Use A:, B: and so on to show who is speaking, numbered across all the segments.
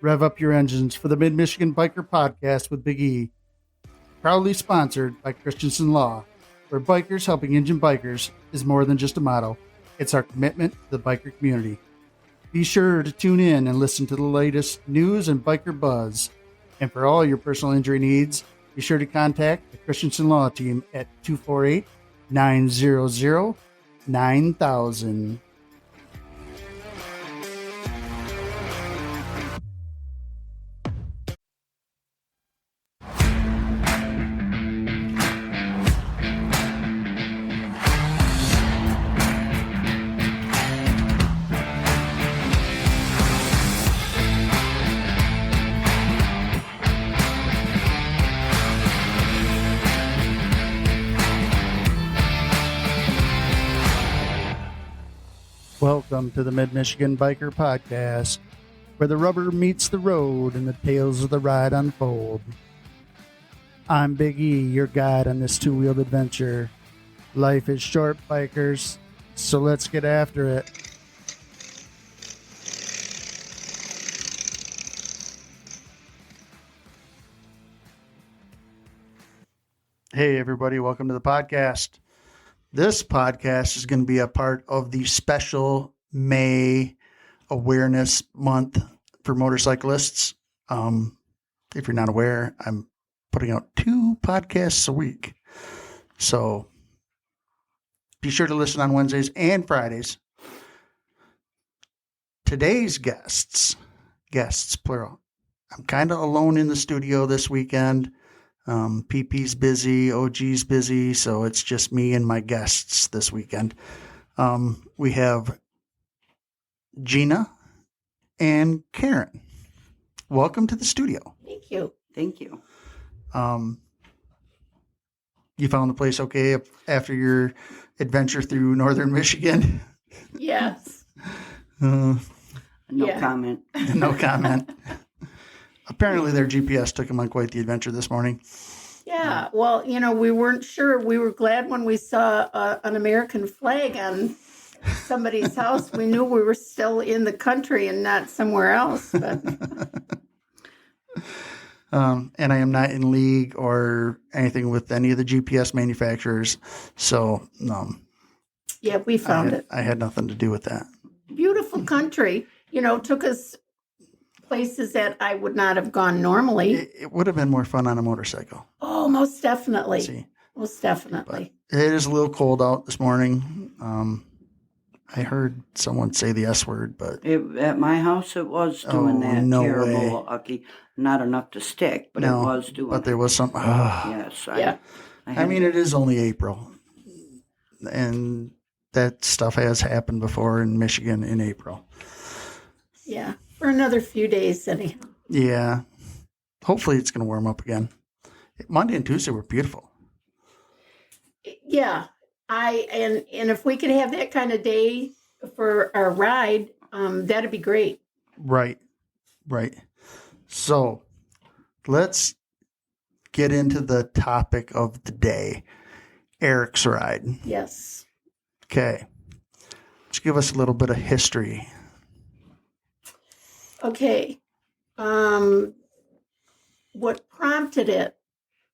A: Rev up your engines for the Mid-Michigan Biker Podcast with Big E. Proudly sponsored by Christensen Law, where bikers helping engine bikers is more than just a motto. It's our commitment to the biker community. Be sure to tune in and listen to the latest news and biker buzz. And for all your personal injury needs, be sure to contact the Christensen Law team at 248-900-9000. Welcome to the Mid-Michigan Biker Podcast, where the rubber meets the road and the tales of the ride unfold. I'm Big E, your guide on this two-wheeled adventure. Life is short, bikers, so let's get after it. Hey, everybody, welcome to the podcast. This podcast is going to be a part of the special May Awareness Month for motorcyclists. If you're not aware, I'm putting out 2 podcasts a week. So be sure to listen on Wednesdays and Fridays. Today's guests plural. I'm kind of alone in the studio this weekend. PP's busy, OG's busy, so it's just me and my guests this weekend. We have Gina and Karen. Welcome to the studio.
B: Thank you.
C: Thank you.
A: You found the place okay after your adventure through northern Michigan?
B: Yes.
C: No
B: Yeah.
C: comment.
A: No comment. Apparently their GPS took them on quite the adventure this morning.
B: Yeah. Well, we weren't sure. We were glad when we saw an American flag on somebody's house. We knew we were still in the country and not somewhere else. But
A: and I am not in league or anything with any of the GPS manufacturers. So,
B: yeah, we found it.
A: I had nothing to do with that.
B: Beautiful country. Took us places that I would not have gone normally.
A: It would have been more fun on a motorcycle.
B: Oh, most definitely.
A: See,
B: Most definitely.
A: but it is a little cold out this morning. I heard someone say the S word, but
C: At my house, it was doing that
A: no
C: terrible,
A: way.
C: Ucky. Not enough to stick, but
A: No,
C: it was doing
A: but there
C: it.
A: was some.
C: Yes.
B: Yeah.
A: I mean, it is only April, and that stuff has happened before in Michigan in April.
B: Yeah. For another few days, anyhow.
A: Yeah, hopefully it's going to warm up again. Monday and Tuesday were beautiful.
B: Yeah, and if we could have that kind of day for our ride, that'd be great.
A: Right. So let's get into the topic of the day, Erik's ride.
B: Yes.
A: Okay. Let's give us a little bit of history.
B: Okay. What prompted it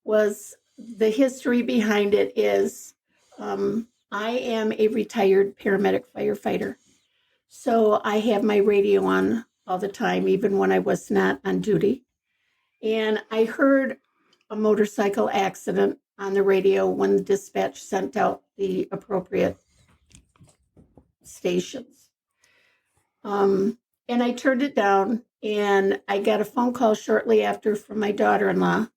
B: was the history behind it is I am a retired paramedic firefighter. So I have my radio on all the time, even when I was not on duty. And I heard a motorcycle accident on the radio when the dispatch sent out the appropriate stations. And I turned it down, and I got a phone call shortly after from my daughter-in-law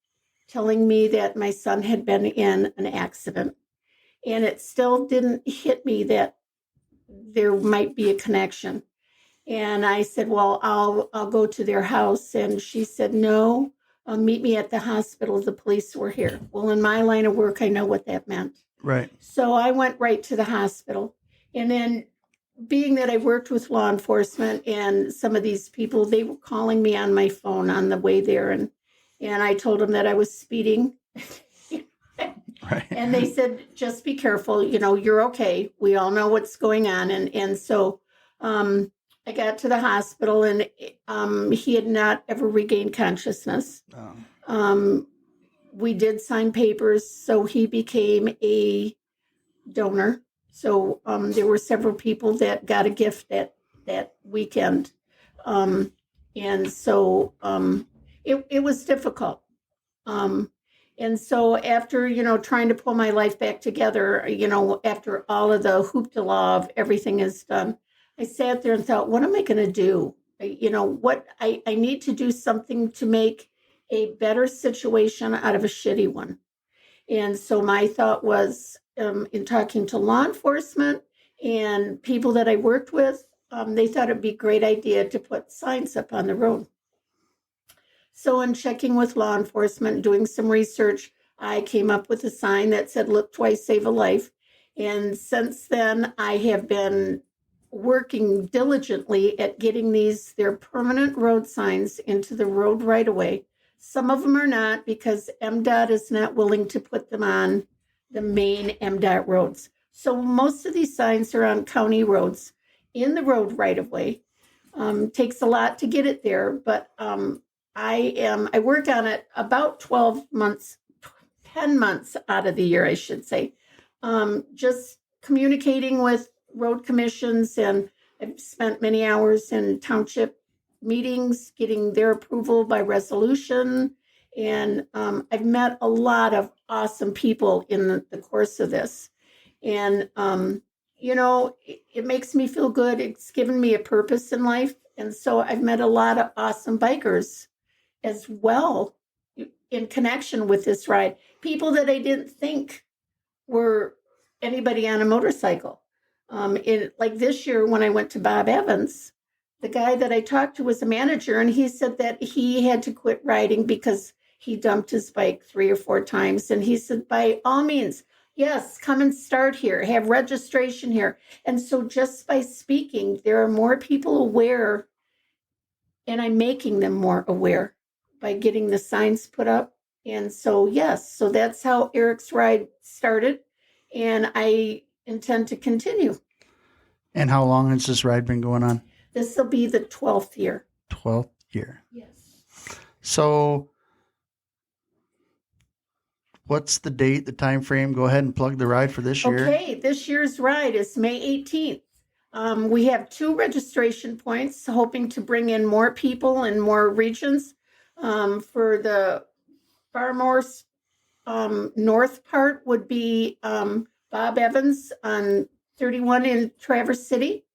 B: telling me that my son had been in an accident. And it still didn't hit me that there might be a connection. And I said, well, I'll go to their house. And she said, no, meet me at the hospital. The police were here. Well, in my line of work, I know what that meant.
A: Right.
B: So I went right to the hospital. And then being that I worked with law enforcement and some of these people, they were calling me on my phone on the way there. And I told them that I was speeding.
A: Right.
B: And they said, just be careful. You're okay. We all know what's going on. And so I got to the hospital, and he had not ever regained consciousness. We did sign papers, so he became a donor. So there were several people that got a gift that weekend. And so it was difficult. And so after, trying to pull my life back together, after all of the hoopla of everything is done, I sat there and thought, what am I going to do? What I need to do something to make a better situation out of a shitty one. And so my thought was, in talking to law enforcement and people that I worked with, they thought it'd be a great idea to put signs up on the road. So in checking with law enforcement, doing some research, I came up with a sign that said, "Look twice, save a life." And since then, I have been working diligently at getting their permanent road signs into the road right away. Some of them are not, because MDOT is not willing to put them on the main MDOT roads. So most of these signs are on county roads in the road right of way. Takes a lot to get it there, but I work on it about 12 months, 10 months out of the year, I should say. Just communicating with road commissions, and I've spent many hours in township meetings, getting their approval by resolution. And I've met a lot of awesome people in the course of this. And, it makes me feel good. It's given me a purpose in life. And so I've met a lot of awesome bikers as well in connection with this ride. People that I didn't think were anybody on a motorcycle. Like this year when I went to Bob Evans, the guy that I talked to was a manager, and he said that he had to quit riding because he dumped his bike 3 or 4 times. And he said, by all means, yes, come and start here, have registration here. And so just by speaking, there are more people aware, and I'm making them more aware by getting the signs put up. And so, yes, so that's how Erik's Ride started, and I intend to continue.
A: And how long has this ride been going on?
B: This will be the 12th year.
A: 12th year.
B: Yes.
A: So what's the date, the time frame? Go ahead and plug the ride for this year.
B: Okay, this year's ride is May 18th. We have 2 registration points, hoping to bring in more people in more regions. For the far more north part would be Bob Evans on 31 in Traverse City.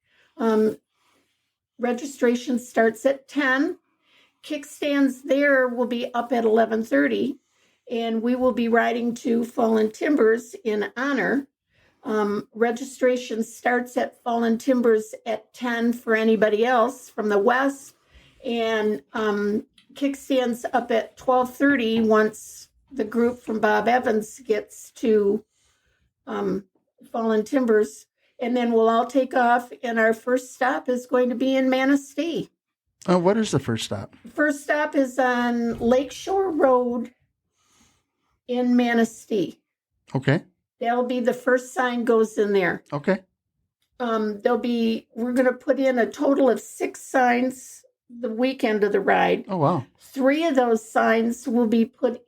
B: Registration starts at 10. Kickstands there will be up at 11:30, and we will be riding to Fallen Timbers in honor. Registration starts at Fallen Timbers at 10 for anybody else from the west, and kickstands up at 12:30 once the group from Bob Evans gets to Fallen Timbers. And then we'll all take off, and our first stop is going to be in Manistee.
A: Oh, what is the first stop?
B: First stop is on Lakeshore Road in Manistee.
A: Okay.
B: That'll be the first sign goes in there.
A: Okay.
B: We're going to put in a total of 6 signs the weekend of the ride.
A: Oh, wow.
B: 3 of those signs will be put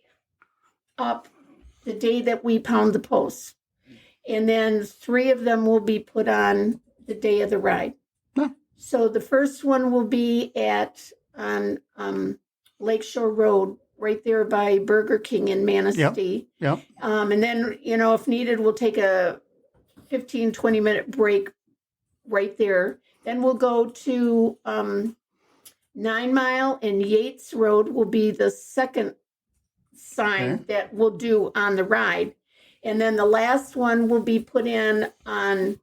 B: up the day that we pound the post. And then 3 of them will be put on the day of the ride.
A: Huh.
B: So the first one will be on Lakeshore Road, right there by Burger King in Manistee.
A: Yep.
B: And then, if needed, we'll take a 15, 20-minute break right there. Then we'll go to 9 Mile and Yates Road will be the second sign that we'll do on the ride. And then the last one will be put in on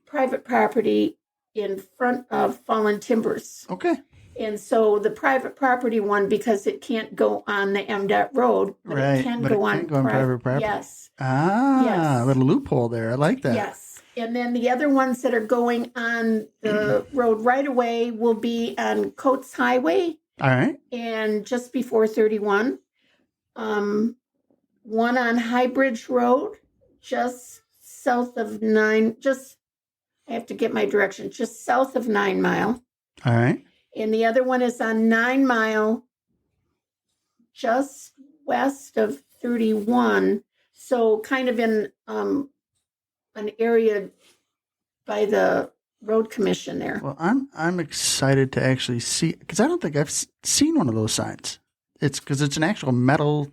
B: private property in front of Fallen Timbers.
A: Okay.
B: And so the private property one, because it can't go on the MDOT road, but it can go on
A: private property.
B: Yes.
A: A little loophole there. I like that.
B: Yes. And then the other ones that are going on the road right away will be on Coates Highway.
A: All right.
B: And just before 31. One on High Bridge Road, just south of I have to get my direction, just south of 9 Mile.
A: All right.
B: And the other one is on 9 Mile, just west of 31. So kind of in an area by the road commission there.
A: Well, I'm excited to actually see, because I don't think I've seen one of those signs. It's because it's an actual metal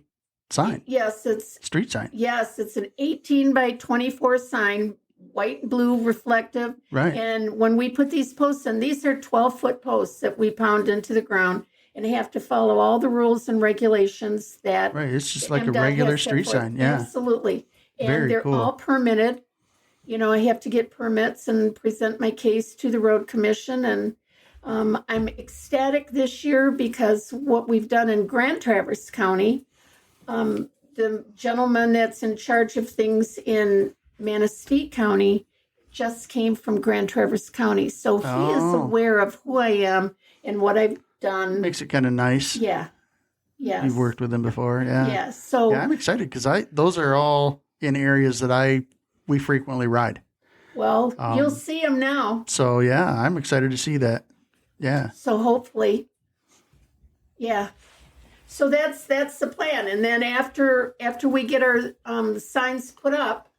A: sign,
B: Yes, it's
A: street sign.
B: Yes, it's an 18 by 24 sign, white and blue reflective.
A: Right.
B: And when we put these posts in, these are 12-foot posts that we pound into the ground and have to follow all the rules and regulations that
A: Right. It's just
B: the
A: like a
B: MDOT
A: regular
B: has set
A: street
B: forth.
A: sign. Yeah.
B: Absolutely. And
A: Very
B: they're
A: cool.
B: all permitted. You know, I have to get permits and present my case to the road commission. And I'm ecstatic this year because what we've done in Grand Traverse County, the gentleman that's in charge of things in Manistee County just came from Grand Traverse County. So he is aware of who I am and what I've done.
A: Makes it kind of nice.
B: Yeah. Yes.
A: You've worked with him before. Yeah.
B: Yeah. So
A: yeah, I'm excited because those are all in areas that we frequently ride.
B: well, you'll see him now.
A: So yeah, I'm excited to see that. Yeah.
B: So hopefully, yeah. So that's the plan. And then after we get our signs put up,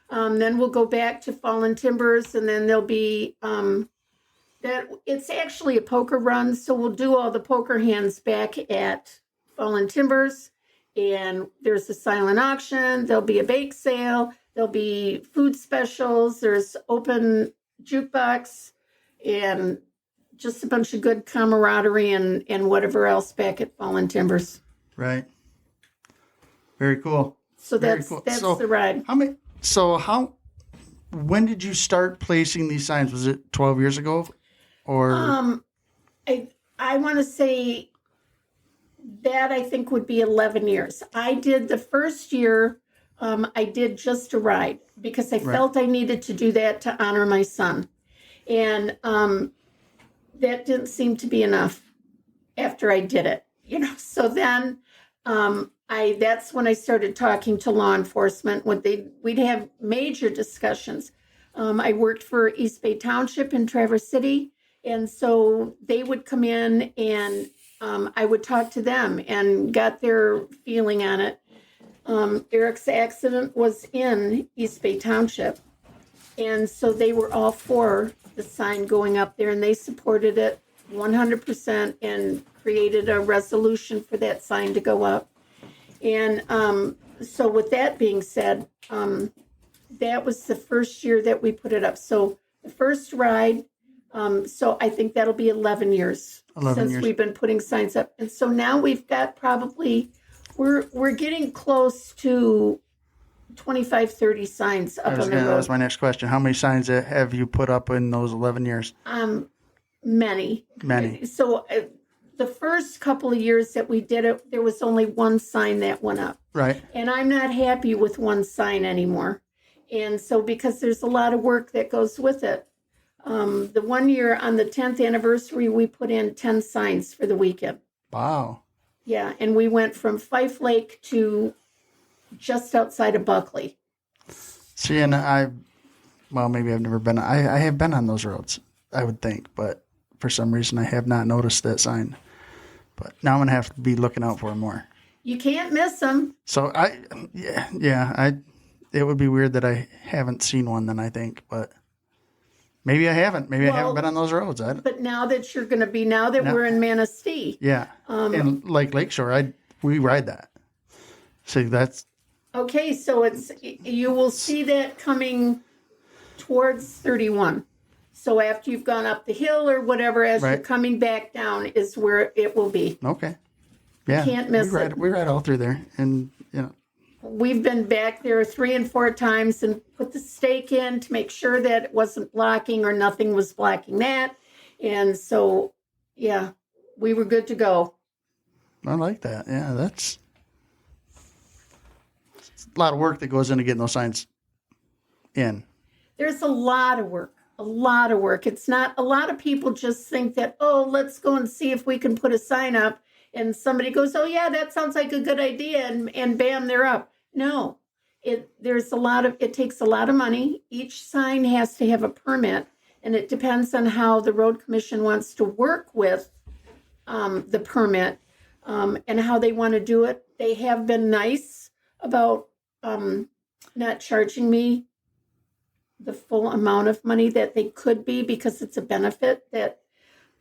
B: then we'll go back to Fallen Timbers, and then there'll be that it's actually a poker run. So we'll do all the poker hands back at Fallen Timbers, and there's a silent auction. There'll be a bake sale. There'll be food specials. There's open jukebox, and just a bunch of good camaraderie and whatever else back at Fallen Timbers.
A: Right. Very cool.
B: So
A: Very
B: that's
A: cool.
B: that's
A: So
B: the ride.
A: When did you start placing these signs? Was it 12 years ago? Or
B: I want to say that I think would be 11 years. I did the first year, I did just a ride because I felt I needed to do that to honor my son. And that didn't seem to be enough after I did it, you know. So then that's when I started talking to law enforcement. We'd have major discussions. I worked for East Bay Township in Traverse City, and so they would come in and I would talk to them and got their feeling on it. Erik's accident was in East Bay Township, and so they were all for the sign going up there, and they supported it 100% and created a resolution for that sign to go up. And so with that being said, that was the first year that we put it up. So the first ride, so I think that'll be 11 years since we've been putting signs up. And so now we've got probably, we're getting close to 25, 30 signs up on the road.
A: That was my next question. How many signs have you put up in those 11 years?
B: Many. So the first couple of years that we did it, there was only one sign that went up.
A: Right.
B: And I'm not happy with one sign anymore. And so because there's a lot of work that goes with it. The one year on the 10th anniversary, we put in 10 signs for the weekend.
A: Wow.
B: Yeah. And we went from Fife Lake to just outside of Buckley.
A: See, and maybe I've never been. I have been on those roads, I would think, but for some reason I have not noticed that sign. But now I'm going to have to be looking out for it more.
B: You can't miss them.
A: So it would be weird that I haven't seen one then, I think, but maybe I haven't. Maybe I haven't been on those roads.
B: But now that you're going to be, now that we're in Manistee.
A: Yeah. And like Lakeshore, we ride that. So that's.
B: Okay, so you will see that coming towards 31. So after you've gone up the hill or whatever, as you're coming back down is where it will be.
A: Okay. Yeah.
B: Can't miss it.
A: We ride all through there, and
B: we've been back there 3 and 4 times and put the stake in to make sure that it wasn't blocking or nothing was blocking that. And so, yeah, we were good to go.
A: I like that. Yeah, that's a lot of work that goes into getting those signs in.
B: There's a lot of work. A lot of work. It's not, a lot of people just think that, let's go and see if we can put a sign up. And somebody goes, oh, yeah, that sounds like a good idea. And bam, they're up. No, it takes a lot of money. Each sign has to have a permit. and it depends on how the road commission wants to work with the permit and how they want to do it. They have been nice about not charging me the full amount of money that they could be, because it's a benefit that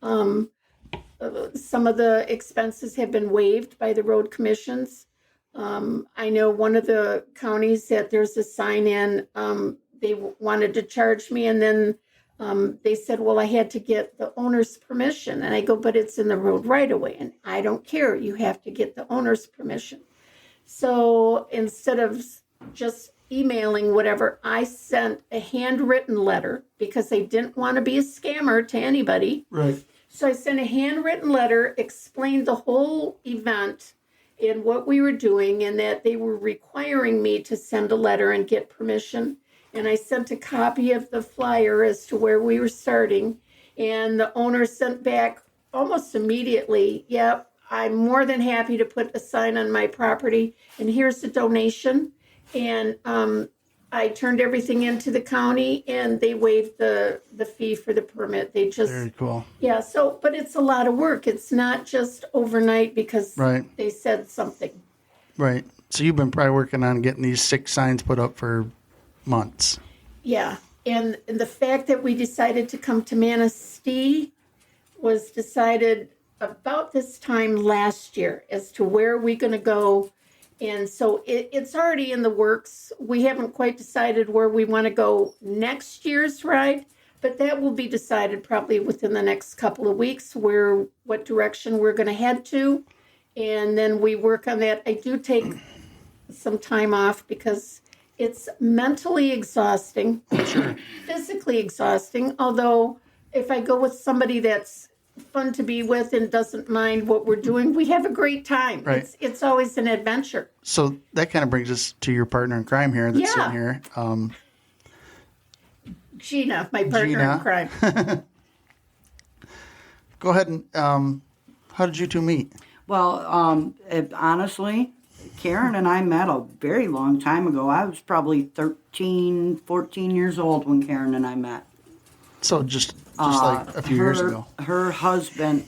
B: some of the expenses have been waived by the road commissions. I know one of the counties that there's a sign in, they wanted to charge me, and then they said, well, I had to get the owner's permission. And I go, but it's in the road right away. And I don't care. You have to get the owner's permission. So instead of just emailing whatever, I sent a handwritten letter because I didn't want to be a scammer to anybody.
A: Right.
B: So I sent a handwritten letter, explained the whole event and what we were doing, and that they were requiring me to send a letter and get permission. And I sent a copy of the flyer as to where we were starting. And the owner sent back almost immediately, yep, I'm more than happy to put a sign on my property, and here's the donation. And I turned everything into the county, and they waived the fee for the permit. They just,
A: Very cool.
B: yeah, so, but it's a lot of work. It's not just overnight because
A: Right.
B: they said something.
A: Right. So you've been probably working on getting these 6 signs put up for months.
B: Yeah, and the fact that we decided to come to Manistee was decided about this time last year as to where we're going to go. And so it's already in the works. We haven't quite decided where we want to go next year's ride, but that will be decided probably within the next couple of weeks, what direction we're going to head to. And then we work on that. I do take some time off because it's mentally exhausting, physically exhausting. Although if I go with somebody that's fun to be with and doesn't mind what we're doing, we have a great time.
A: Right.
B: It's always an adventure.
A: So that kind of brings us to your partner in crime here that's
B: Yeah.
A: sitting here.
B: Gina, my partner
A: Gina.
B: in crime.
A: Go ahead and how did you two meet?
C: Well, honestly, Karen and I met a very long time ago. I was probably 13, 14 years old when Karen and I met.
A: So just like a few years ago.
C: Her husband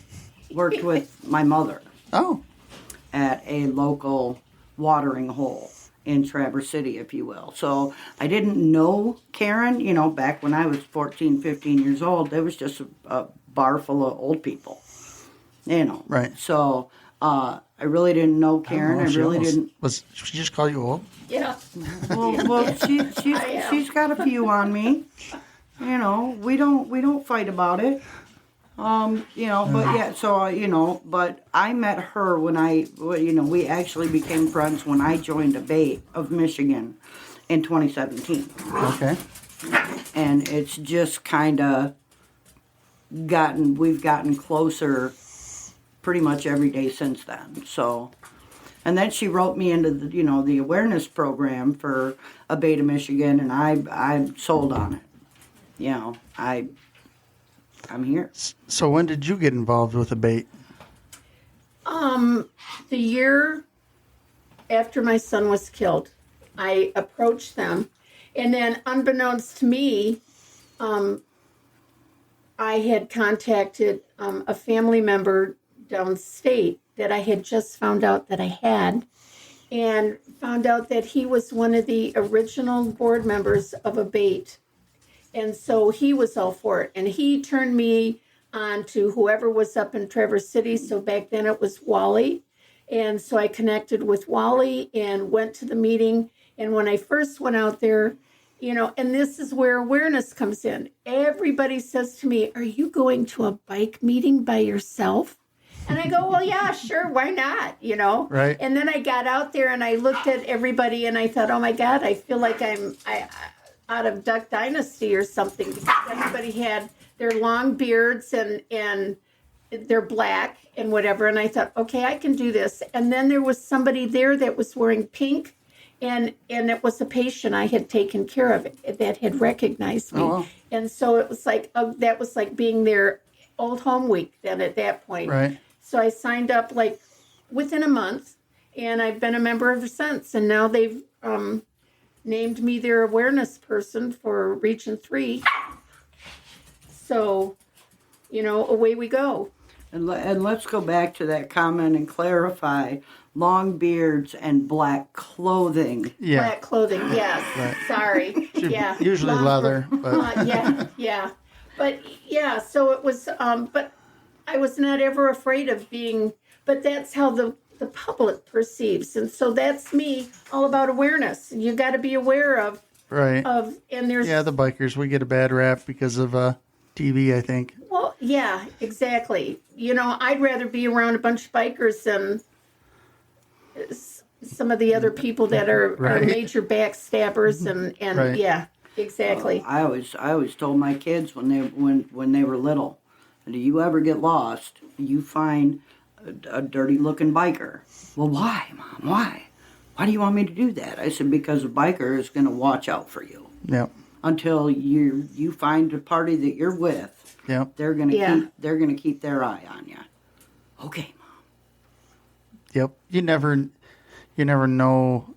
C: worked with my mother
A: Oh,
C: at a local watering hole in Traverse City, if you will. So I didn't know Karen, back when I was 14, 15 years old. There was just a bar full of old people,
A: Right.
C: So I really didn't know Karen. I really didn't.
A: Did she just call you old?
B: Yeah.
C: Well, she's got a few on me. We don't fight about it. But yeah, so, but I met her when we actually became friends when I joined a BATE of Michigan in 2017.
A: Okay.
C: And it's just kind of we've gotten closer pretty much every day since then. So, and then she wrote me into the awareness program for a BATE of Michigan, and I sold on it. I'm here.
A: So when did you get involved with a BATE?
B: The year after my son was killed, I approached them, and then unbeknownst to me, I had contacted a family member downstate that I had just found out that I had, and found out that he was one of the original board members of a BATE. And so he was all for it. And he turned me on to whoever was up in Traverse City. So back then it was Wally. And so I connected with Wally and went to the meeting. And when I first went out there, and this is where awareness comes in. Everybody says to me, are you going to a bike meeting by yourself? And I go, well, yeah, sure. Why not?
A: Right.
B: And then I got out there and I looked at everybody and I thought, oh my God, I feel like I'm out of Duck Dynasty or something, because everybody had their long beards and they're black and whatever. And I thought, okay, I can do this. And then there was somebody there that was wearing pink, and it was a patient I had taken care of that had recognized me.
A: Oh, wow.
B: And so it was like, that was like being their old home week then at that point.
A: Right.
B: So I signed up like within a month, and I've been a member ever since. And now they've named me their awareness person for Region 3. So, away we go.
C: And let's go back to that comment and clarify long beards and black clothing.
A: Yeah.
B: Black clothing, yes.
A: Right.
B: Sorry. Yeah.
A: Usually leather, but
B: Yeah. But yeah, so it was, but I was not ever afraid of being, but that's how the public perceives. And so that's me, all about awareness. You got to be aware of,
A: right.
B: And there's.
A: Yeah, the bikers, we get a bad rap because of TV, I think.
B: Well, yeah, exactly. I'd rather be around a bunch of bikers than some of the other people that are major backstabbers and
A: Right.
B: yeah, exactly.
C: I always told my kids when they were little, do you ever get lost, you find a dirty looking biker. Well, why, Mom? Why? Why do you want me to do that? I said, because a biker is going to watch out for you.
A: Yep.
C: Until you find a party that you're with.
A: Yep.
C: They're gonna keep their eye on you. Okay, Mom.
A: Yep. You never know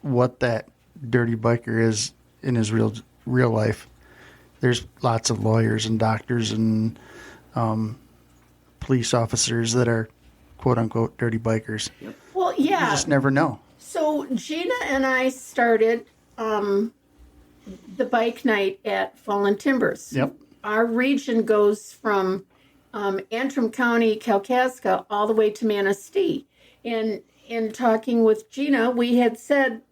A: what that dirty biker is in his real life. There's lots of lawyers and doctors and police officers that are quote unquote dirty bikers.
C: Yep.
B: Well, yeah.
A: You just never know.
B: So Gina and I started the bike night at Fallen Timbers.
A: Yep.
B: Our region goes from Antrim County, Kalkaska, all the way to Manistee. And in talking with Gina, we had said,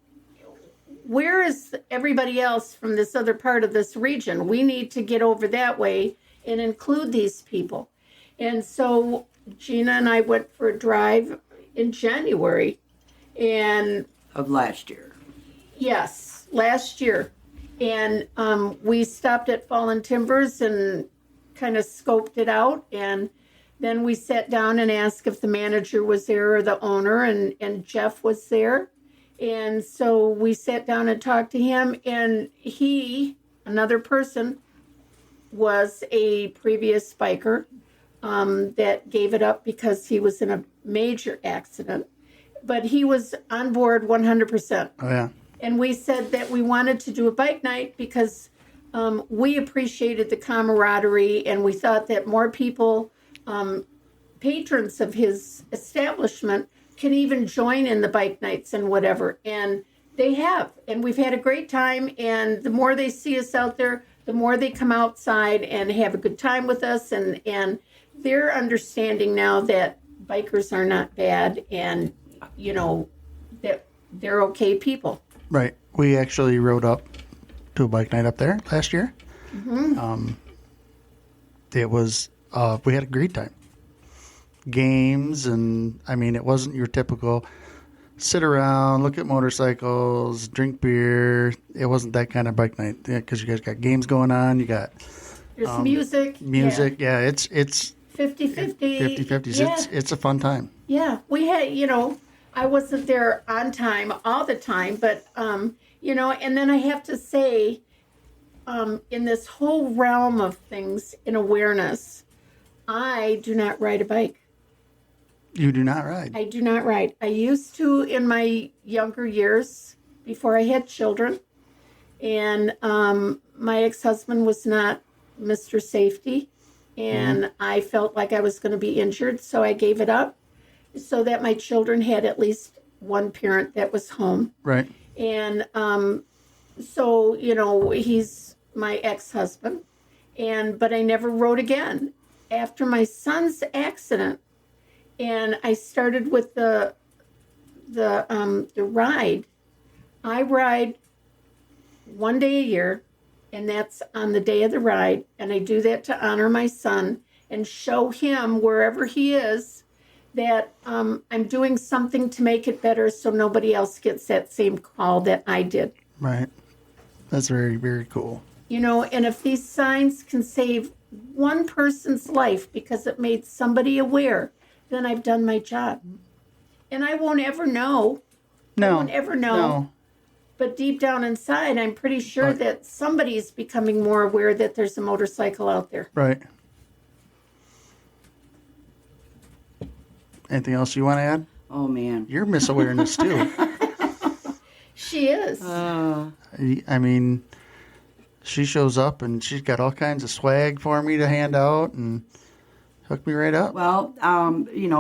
B: where is everybody else from this other part of this region? We need to get over that way and include these people. And so Gina and I went for a drive in January. And
C: Of last year.
B: yes, last year. And we stopped at Fallen Timbers and kind of scoped it out. And then we sat down and asked if the manager was there or the owner, and Jeff was there. And so we sat down and talked to him. And he, another person, was a previous biker that gave it up because he was in a major accident. But he was on board 100%.
A: Oh yeah.
B: And we said that we wanted to do a bike night because we appreciated the camaraderie, and we thought that more people, patrons of his establishment, can even join in the bike nights and whatever. And they have. And we've had a great time. And the more they see us out there, the more they come outside and have a good time with us. And they're understanding now that bikers are not bad, and, that they're okay people.
A: Right. We actually rode up to a bike night up there last year. Mm-hmm. It was, we had a great time. Games, and I mean, it wasn't your typical sit around, look at motorcycles, drink beer. It wasn't that kind of bike night because you guys got games going on. You got
B: There's music.
A: music. Yeah, it's
B: 50-50.
A: 50-50s.
B: Yeah.
A: It's a fun time.
B: Yeah, we had, I wasn't there on time all the time, but, and then I have to say, in this whole realm of things in awareness, I do not ride a bike.
A: You do not ride.
B: I do not ride. I used to in my younger years before I had children, and my ex-husband was not Mr. Safety, and I felt like I was going to be injured, so I gave it up so that my children had at least one parent that was home.
A: Right.
B: And so, he's my ex-husband, but I never rode again. After my son's accident, and I started with the ride. I ride one day a year, and that's on the day of the ride, and I do that to honor my son and show him wherever he is that I'm doing something to make it better so nobody else gets that same call that I did.
A: Right. That's very, very cool.
B: And if these signs can save one person's life because it made somebody aware, then I've done my job. And I won't ever know.
A: No.
B: I won't ever know.
A: No.
B: But deep down inside, I'm pretty sure that somebody is becoming more aware that there's a motorcycle out there.
A: Right. Anything else you want to add?
C: Oh, man.
A: You're Miss Awareness, too.
B: She is.
A: I mean, she shows up and she's got all kinds of swag for me to hand out and hook me right up.
C: Well,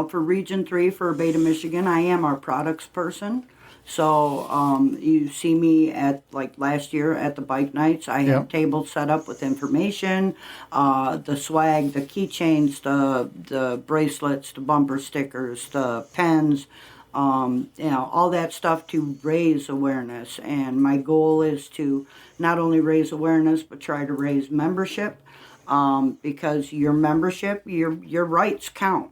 C: for Region 3 for Beta, Michigan, I am our products person. So you see me at, like last year at the bike nights, I had tables set up with information, the swag, the keychains, the bracelets, the bumper stickers, the pens, all that stuff to raise awareness. And my goal is to not only raise awareness, but try to raise membership, because your membership, your rights count.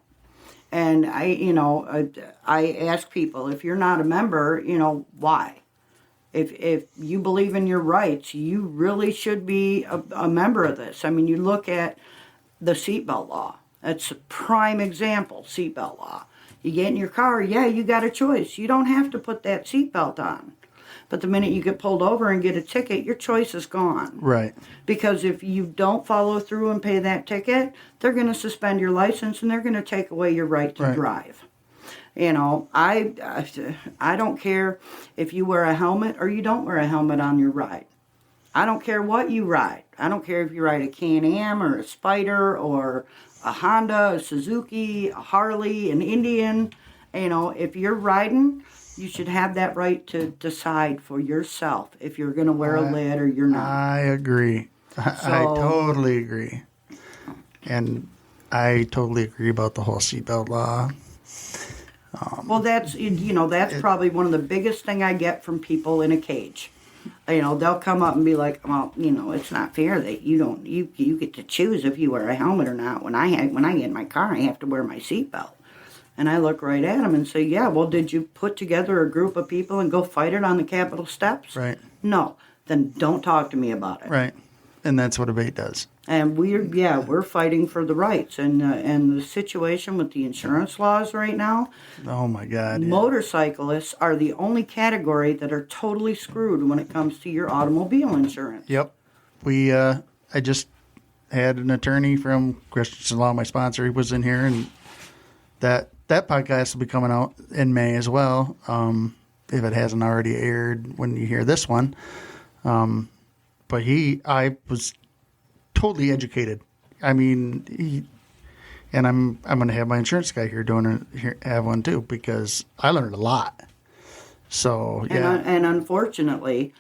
C: And I ask people, if you're not a member, why? If you believe in your rights, you really should be a member of this. I mean, you look at the seatbelt law. That's a prime example, seatbelt law. You get in your car, you got a choice. You don't have to put that seatbelt on. But the minute you get pulled over and get a ticket, your choice is gone.
A: Right.
C: Because if you don't follow through and pay that ticket, they're going to suspend your license and they're going to take away your right to drive. I don't care if you wear a helmet or you don't wear a helmet on your ride. I don't care what you ride. I don't care if you ride a Can-Am or a Spider or a Honda, a Suzuki, a Harley, an Indian. If you're riding, you should have that right to decide for yourself if you're going to wear a lid or you're not.
A: I agree. I totally agree. And I totally agree about the whole seatbelt law.
C: Well, that's probably one of the biggest thing I get from people in a cage. They'll come up and be like, well, it's not fair that you get to choose if you wear a helmet or not. When I get in my car, I have to wear my seatbelt. And I look right at them and say, well, did you put together a group of people and go fight it on the Capitol steps?
A: Right.
C: No. Then don't talk to me about it.
A: Right. And that's what a debate does.
C: And we're fighting for the rights. And the situation with the insurance laws right now.
A: Oh, my God.
C: Motorcyclists are the only category that are totally screwed when it comes to your automobile insurance.
A: Yep. I just had an attorney from Christensen Law, my sponsor. He was in here, and that podcast will be coming out in May as well, if it hasn't already aired when you hear this one. But I was totally educated. I mean, and I'm going to have my insurance guy here have one too, because I learned a lot. So yeah.
C: And unfortunately,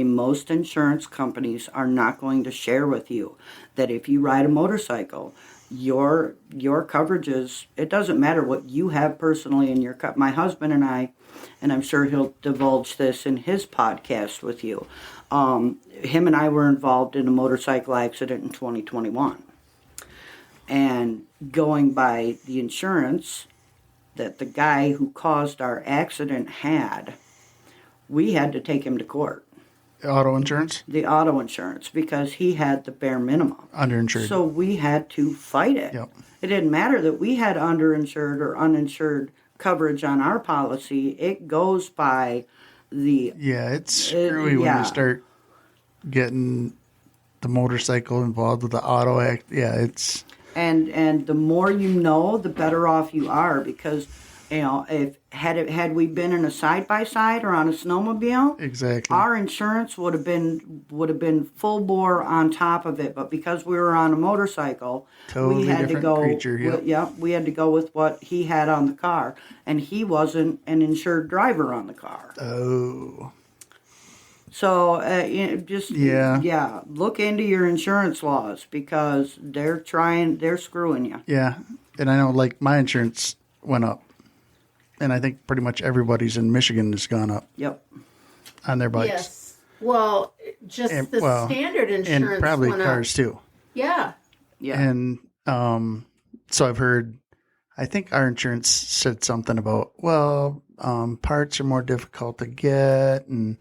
C: most insurance companies are not going to share with you that if you ride a motorcycle, your coverages, it doesn't matter what you have personally in your car. My husband and I, and I'm sure he'll divulge this in his podcast with you, him and I were involved in a motorcycle accident in 2021. And going by the insurance that the guy who caused our accident had, we had to take him to court.
A: Auto insurance?
C: The auto insurance, because he had the bare minimum.
A: Underinsured.
C: So we had to fight it.
A: Yep.
C: It didn't matter that we had underinsured or uninsured coverage on our policy. It goes by the...
A: Yeah, it's screwy when you start getting the motorcycle involved with the auto act. Yeah, it's...
C: And the more you know, the better off you are, because... if had we been in a side-by-side or on a snowmobile,
A: exactly,
C: our insurance would have been full bore on top of it. But because we were on a motorcycle,
A: totally
C: we had
A: different
C: to go.
A: creature,
C: We had to go with what he had on the car, and he wasn't an insured driver on the car.
A: Oh.
C: So look into your insurance laws, because they're screwing you.
A: Yeah, and I know, like, my insurance went up. And I think pretty much everybody's in Michigan has gone up.
C: Yep.
A: On their bikes.
B: Yes. Well, standard insurance
A: and probably
B: went
A: cars
B: up.
A: too.
B: Yeah.
C: Yeah.
A: And so I've heard, I think our insurance said something about, parts are more difficult to get and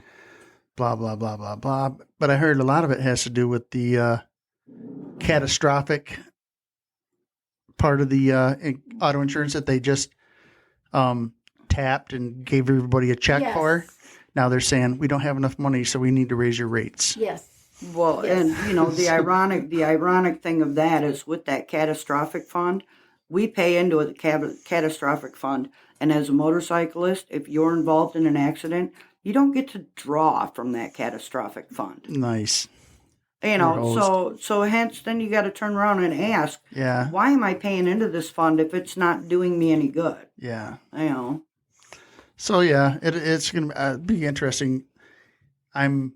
A: blah, blah, blah, blah, blah. But I heard a lot of it has to do with the catastrophic part of the auto insurance that they just tapped and gave everybody a check for. Now they're saying we don't have enough money, so we need to raise your rates.
B: Yes.
C: Well, and the ironic thing of that is, with that catastrophic fund, we pay into a catastrophic fund, and as a motorcyclist, if you're involved in an accident, you don't get to draw from that catastrophic fund.
A: Nice.
C: So hence then you got to turn around and ask,
A: Yeah.
C: why am I paying into this fund if it's not doing me any good?
A: Yeah.
C: So
A: yeah, it's going to be interesting. I'm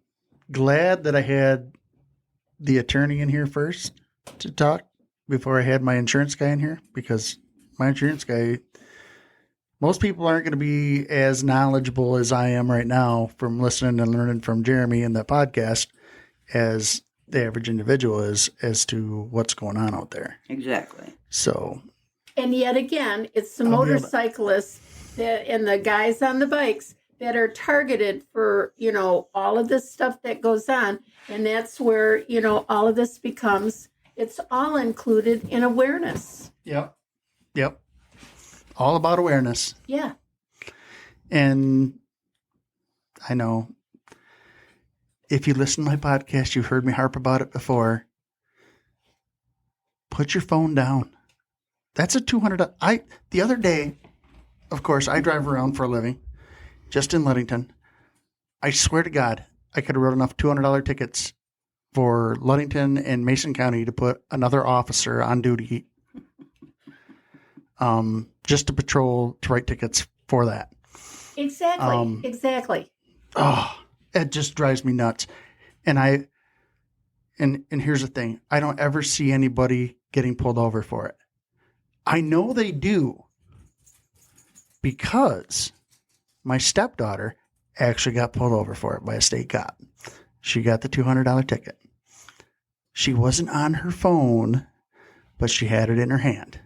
A: glad that I had the attorney in here first to talk before I had my insurance guy in here, because my insurance guy, most people aren't going to be as knowledgeable as I am right now from listening and learning from Jeremy in that podcast as the average individual is as to what's going on out there.
C: Exactly.
A: So.
B: And yet again, it's the motorcyclists and the guys on the bikes that are targeted for, all of this stuff that goes on. And that's where, all of this becomes, it's all included in awareness.
A: Yep. All about awareness.
B: Yeah.
A: And I know if you listen to my podcast, you've heard me harp about it before. Put your phone down. That's a $200. The other day, of course, I drive around for a living, just in Ludington. I swear to God, I could have wrote enough $200 tickets for Ludington and Mason County to put another officer on duty, just to patrol, to write tickets for that.
B: Exactly.
A: Oh, it just drives me nuts. And here's the thing. I don't ever see anybody getting pulled over for it. I know they do, because my stepdaughter actually got pulled over for it by a state cop. She got the $200 ticket. She wasn't on her phone, but she had it in her hand.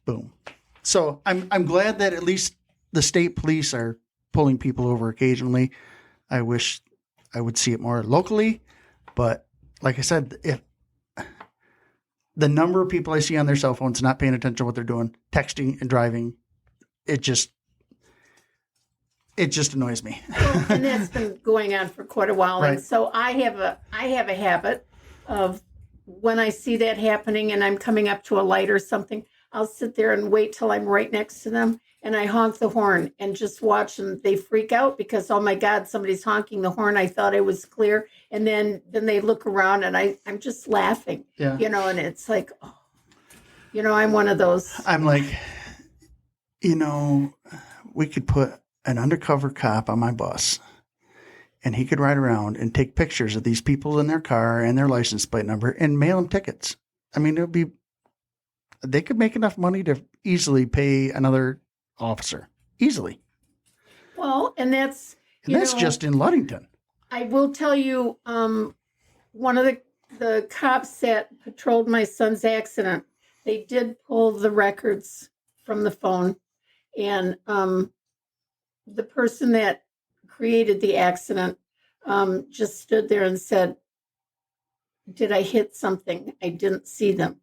A: Boom. So I'm glad that at least the state police are pulling people over occasionally. I wish I would see it more locally, but like I said, if the number of people I see on their cell phones not paying attention to what they're doing, texting and driving, it just annoys me.
B: Well, and that's been going on for quite a while.
A: Right.
B: And so I have a habit of, when I see that happening and I'm coming up to a light or something, I'll sit there and wait till I'm right next to them, and I honk the horn and just watch them. They freak out because, oh my God, somebody's honking the horn. I thought I was clear. And then they look around and I'm just laughing, and it's like, oh, I'm one of those.
A: I'm like, we could put an undercover cop on my bus, and he could ride around and take pictures of these people in their car and their license plate number and mail them tickets. I mean, they could make enough money to easily pay another officer. Easily.
B: Well, and that's
A: just in Ludington.
B: I will tell you, one of the cops that patrolled my son's accident, they did pull the records from the phone, and the person that created the accident just stood there and said, "Did I hit something? I didn't see them."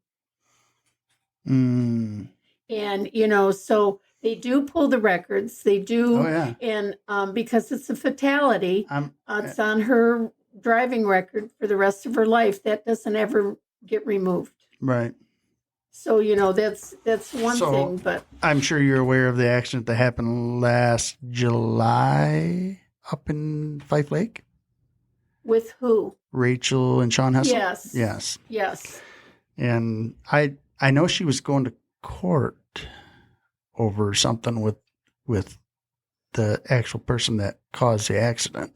A: Mm.
B: And, so they do pull the records. They do.
A: Oh, yeah.
B: And because it's a fatality, it's on her driving record for the rest of her life. That doesn't ever get removed.
A: Right.
B: So, that's one thing. But
A: I'm sure you're aware of the accident that happened last July up in Fife Lake.
B: With who?
A: Rachel and Sean Hessel?
B: Yes.
A: And I know she was going to court over something with the actual person that caused the accident.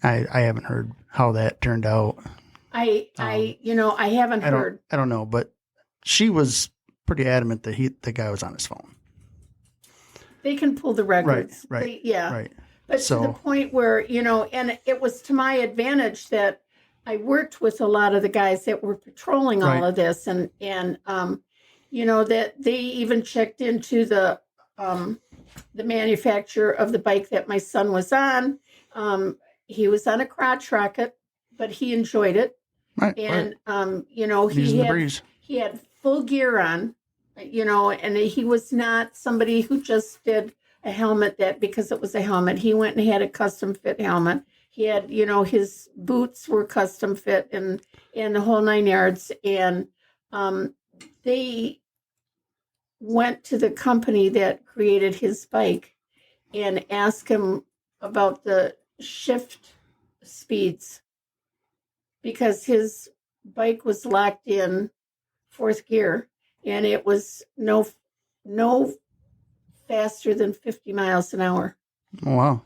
A: I haven't heard how that turned out.
B: I haven't heard.
A: I don't know, but she was pretty adamant that the guy was on his phone.
B: They can pull the records.
A: Right.
B: Right. But to the point where, and it was to my advantage that I worked with a lot of the guys that were patrolling all of this, and that they even checked into the manufacturer of the bike that my son was on. He was on a crotch rocket, but he enjoyed it.
A: Right.
B: And, he had full gear on, and he was not somebody who just did a helmet because it was a helmet. He went and had a custom fit helmet. He had, his boots were custom fit and the whole 9 yards. And they went to the company that created his bike and ask him about the shift speeds because his bike was locked in fourth gear and it was no faster than 50 miles an hour.
A: Oh, wow.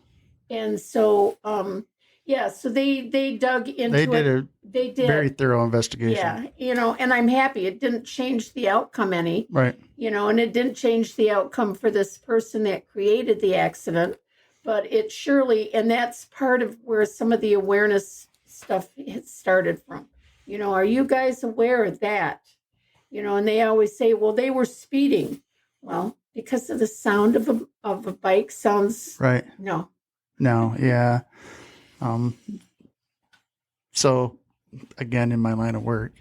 B: And so, so they dug into it. They did
A: very thorough investigation.
B: Yeah, and I'm happy. It didn't change the outcome any.
A: Right.
B: And it didn't change the outcome for this person that created the accident, but it surely, and that's part of where some of the awareness stuff had started from. Are you guys aware of that? And they always say, well, they were speeding. Well, because of the sound of a bike sounds
A: right.
B: No,
A: yeah. So again, in my line of work,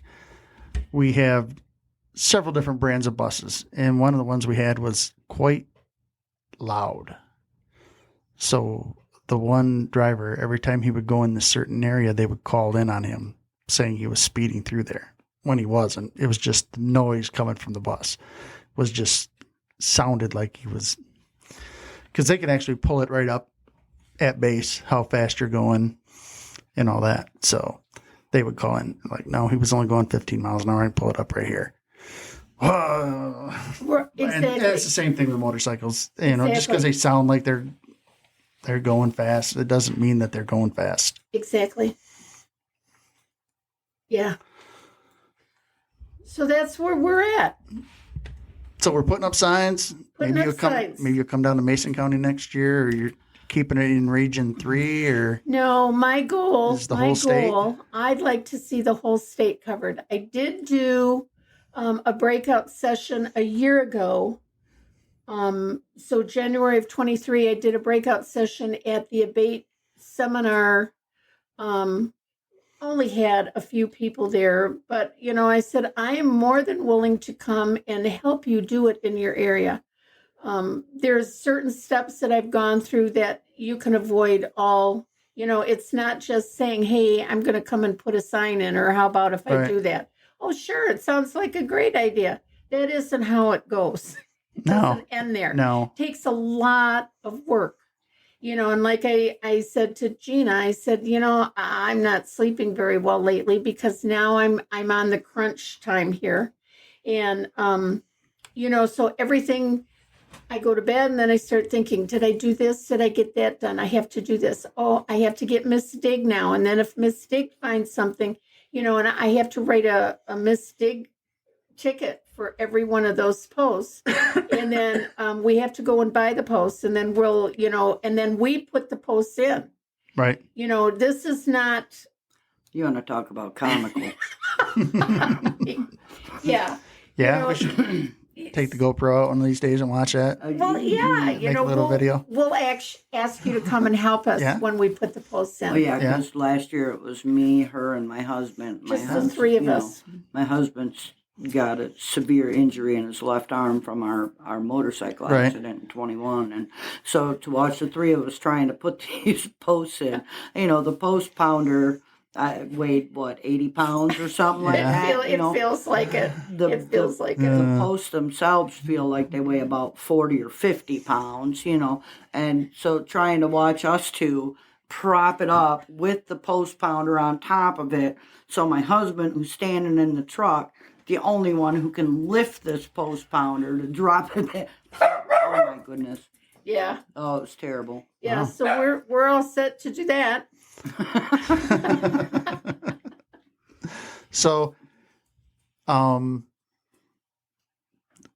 A: we have several different brands of buses, and one of the ones we had was quite loud. So the one driver, every time he would go in a certain area, they would call in on him saying he was speeding through there when he wasn't. It was just the noise coming from the bus was just sounded like he was, because they can actually pull it right up at base, how fast you're going and all that. So they would call in like, no, he was only going 15 miles an hour and pull it up right here.
B: Exactly.
A: And it's the same thing with motorcycles. Just because they sound like they're going fast, it doesn't mean that they're going fast.
B: Exactly. Yeah. So that's where we're at.
A: So we're putting up signs. Maybe you'll come down to Mason County next year, or you're keeping it in Region 3, or
B: no. My goal
A: is the whole state.
B: I'd like to see the whole state covered. I did do a breakout session a year ago. So January of 23, I did a breakout session at the Abate seminar. Only had a few people there, but I said I am more than willing to come and help you do it in your area. There's certain steps that I've gone through that you can avoid all. It's not just saying, hey, I'm going to come and put a sign in, or how about if I do that? Oh, sure, it sounds like a great idea. That isn't how it goes. It doesn't end there.
A: No.
B: It takes a lot of work. And like I said to Gina, I said, I'm not sleeping very well lately because now I'm on the crunch time here. And, so everything, I go to bed and then I start thinking, did I do this? Did I get that done? I have to do this. Oh, I have to get Miss Dig now. And then if Miss Dig finds something, and I have to write a Miss Dig ticket for every one of those posts. And then we have to go and buy the posts, and then we'll, and then we put the posts in.
A: Right.
B: This is not.
C: You want to talk about comical.
B: Yeah.
A: Yeah. We should take the GoPro out one of these days and watch that.
B: Well, yeah.
A: Make a little video.
B: We'll ask you to come and help us when we put the posts in.
C: Oh, yeah, because last year it was me, her, and my husband.
B: Just the three of us.
C: My husband's got a severe injury in his left arm from our motorcycle accident in 21, and so to watch the three of us trying to put these posts in, the post pounder weighed 80 pounds or something like that.
B: It feels like it. It feels like it.
C: The posts themselves feel like they weigh about 40 or 50 pounds, and so trying to watch us two prop it up with the post pounder on top of it, so my husband, who's standing in the truck, the only one who can lift this post pounder to drop it in. Oh my goodness.
B: Yeah.
C: Oh, it was terrible.
B: Yeah, wow. So we're all set to do that.
A: So,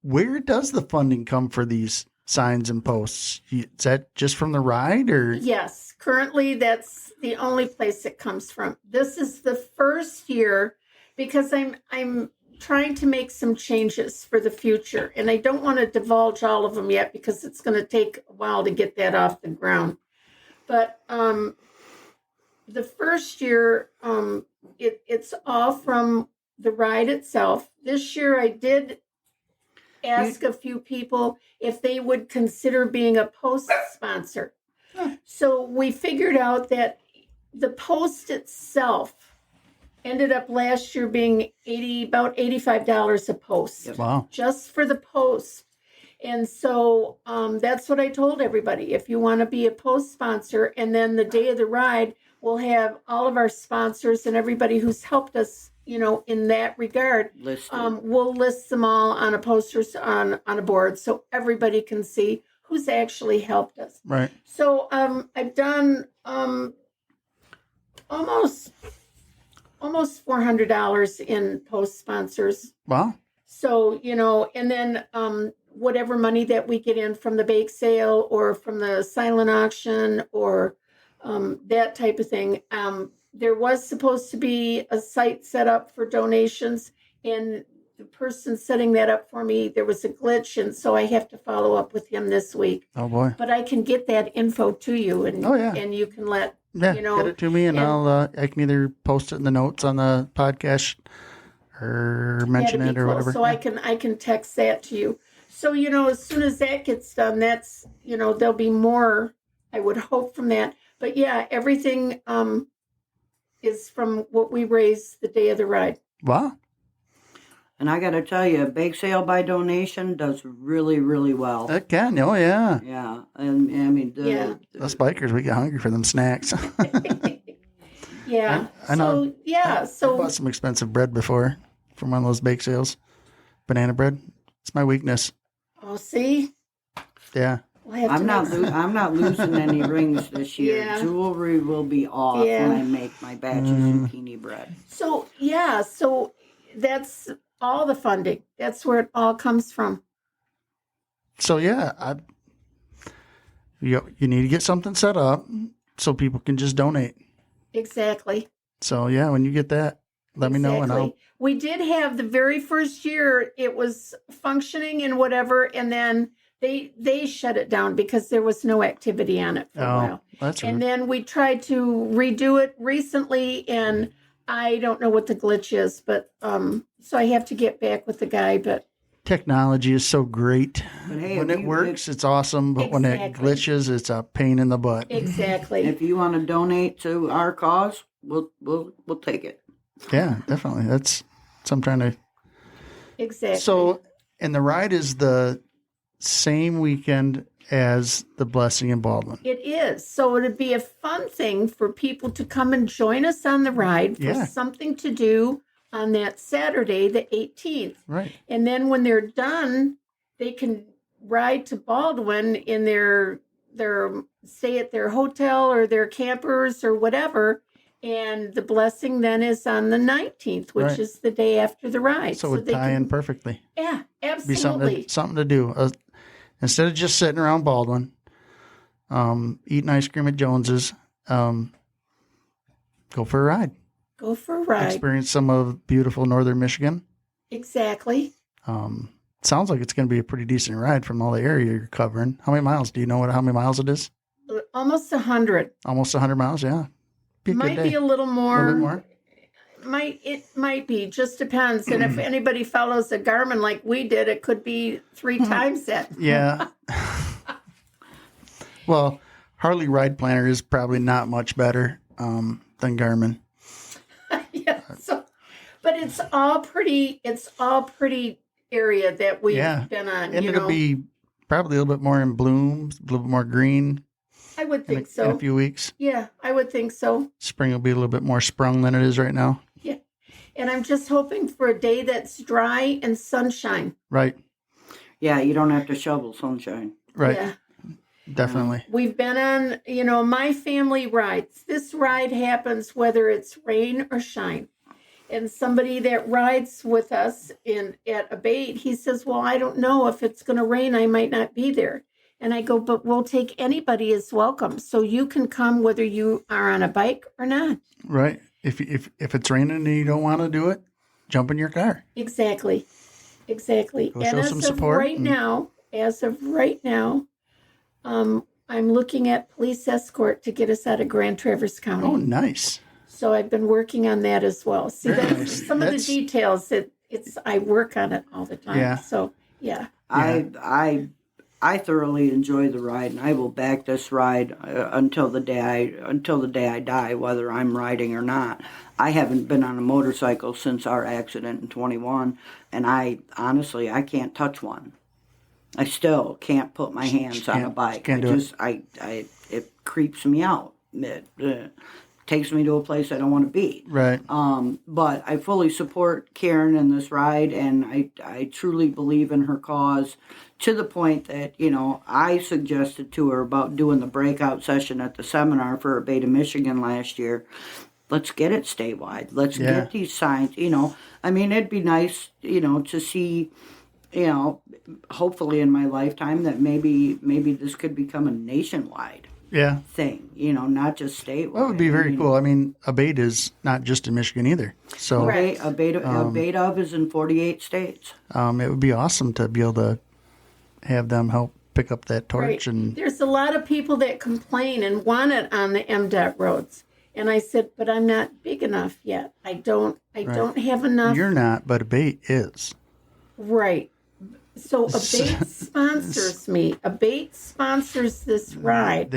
A: where does the funding come for these signs and posts? Is that just from the ride, or?
B: Yes, currently that's the only place it comes from. This is the first year because I'm trying to make some changes for the future, and I don't want to divulge all of them yet because it's going to take a while to get that off the ground. But the first year, it's all from the ride itself. This year, I did ask a few people if they would consider being a post sponsor. So we figured out that the post itself ended up last year being about $85 a post.
A: Wow.
B: Just for the post. And so that's what I told everybody. If you want to be a post sponsor, and then the day of the ride, we'll have all of our sponsors and everybody who's helped us, in that regard. We'll list them all on a posters on a board so everybody can see who's actually helped us.
A: Right.
B: So I've done almost $400 in post sponsors.
A: Wow.
B: So, and then whatever money that we get in from the bake sale or from the silent auction or that type of thing. There was supposed to be a site set up for donations, and the person setting that up for me, there was a glitch, and so I have to follow up with him this week.
A: Oh boy.
B: But I can get that info to you, and and you can let
A: get it to me, and I can either post it in the notes on the podcast or mention it or
B: cool.
A: whatever.
B: So I can text that to you. So as soon as that gets done, that's there'll be more. I would hope from that. But yeah, everything is from what we raised the day of the ride.
A: Wow.
C: And I got to tell you, a bake sale by donation does really, really well.
A: It can. Oh, yeah.
C: Yeah. And I mean,
A: us bikers, we get hungry for them snacks.
B: Yeah.
A: I know.
B: So
A: I bought some expensive bread before from one of those bake sales. Banana bread. It's my weakness.
B: Oh, see?
A: Yeah.
C: I'm not losing any rings this year.
B: Yeah.
C: Jewelry will be off when I make my batch of zucchini bread.
B: So that's all the funding. That's where it all comes from.
A: So yeah, you need to get something set up so people can just donate.
B: Exactly.
A: So yeah, when you get that, let me know, and
B: We did have the very first year it was functioning and whatever, and then they shut it down because there was no activity on it for a while.
A: That's
B: and then we tried to redo it recently, and I don't know what the glitch is, but so I have to get back with the guy. But
A: technology is so great.
C: But hey,
A: when it works, it's awesome. But when it glitches, it's a pain in the butt.
B: Exactly.
C: If you want to donate to our cause, we'll take it.
A: Yeah, definitely. That's what I'm trying to.
B: Exactly.
A: So, and the ride is the same weekend as the Blessing in Baldwin.
B: It is. So it'd be a fun thing for people to come and join us on the ride for something to do on that Saturday, the 18th.
A: Right.
B: And then when they're done, they can ride to Baldwin in their stay at their hotel or their campers or whatever. And the Blessing then is on the 19th, which is the day after the ride.
A: So it would tie in perfectly.
B: Yeah, absolutely.
A: Be something to do. Instead of just sitting around Baldwin, eating ice cream at Jones's, go for a ride.
B: Go for a ride.
A: Experience some of beautiful northern Michigan.
B: Exactly.
A: Sounds like it's going to be a pretty decent ride from all the area you're covering. How many miles? Do you know how many miles it is?
B: Almost 100.
A: Almost 100 miles, yeah.
B: Might be a little more.
A: A little bit more?
B: It might be. Just depends. And if anybody follows a Garmin like we did, it could be 3 times that.
A: Yeah. Well, Harley Ride Planner is probably not much better than Garmin.
B: Yeah. So, but it's all pretty area that we've been on.
A: And it'll be probably a little bit more in bloom, a little bit more green.
B: I would think so.
A: In a few weeks.
B: Yeah, I would think so.
A: Spring will be a little bit more sprung than it is right now.
B: Yeah. And I'm just hoping for a day that's dry and sunshine.
A: Right.
C: Yeah, you don't have to shovel sunshine.
A: Right.
B: Yeah.
A: Definitely.
B: We've been on, my family rides. This ride happens whether it's rain or shine. And somebody that rides with us at Abate, he says, well, I don't know if it's going to rain. I might not be there. And I go, but we'll take anybody as welcome. So you can come whether you are on a bike or not.
A: Right. If it's raining and you don't want to do it, jump in your car.
B: Exactly.
A: Go
B: and
A: show some support.
B: As of right now, I'm looking at police escort to get us out of Grand Traverse County.
A: Oh, nice.
B: So I've been working on that as well. See,
A: Very
B: that's
A: nice.
B: some of the details that I work on it all the time.
A: Yeah.
B: So yeah.
C: I thoroughly enjoy the ride, and I will back this ride until the day I die, whether I'm riding or not. I haven't been on a motorcycle since our accident in 21, and I honestly can't touch one. I still can't put my hands on a bike.
A: Can't do it.
C: It creeps me out. It takes me to a place I don't want to be.
A: Right.
C: But I fully support Karen in this ride, and I truly believe in her cause, to the point that, I suggested to her about doing the breakout session at the seminar for Beta, Michigan last year. Let's get it statewide. Let's get these signs, I mean, it'd be nice, to see, hopefully in my lifetime that maybe this could become a nationwide thing, not just statewide.
A: Well, it would be very cool. I mean, Abate is not just in Michigan either. So
C: Abate of is in 48 states.
A: It would be awesome to be able to have them help pick up that torch.
B: Right.
A: And
B: there's a lot of people that complain and want it on the MDOT roads. And I said, but I'm not big enough yet. I don't have enough.
A: You're not, but Abate is.
B: Right. So Abate sponsors me. Abate sponsors this ride.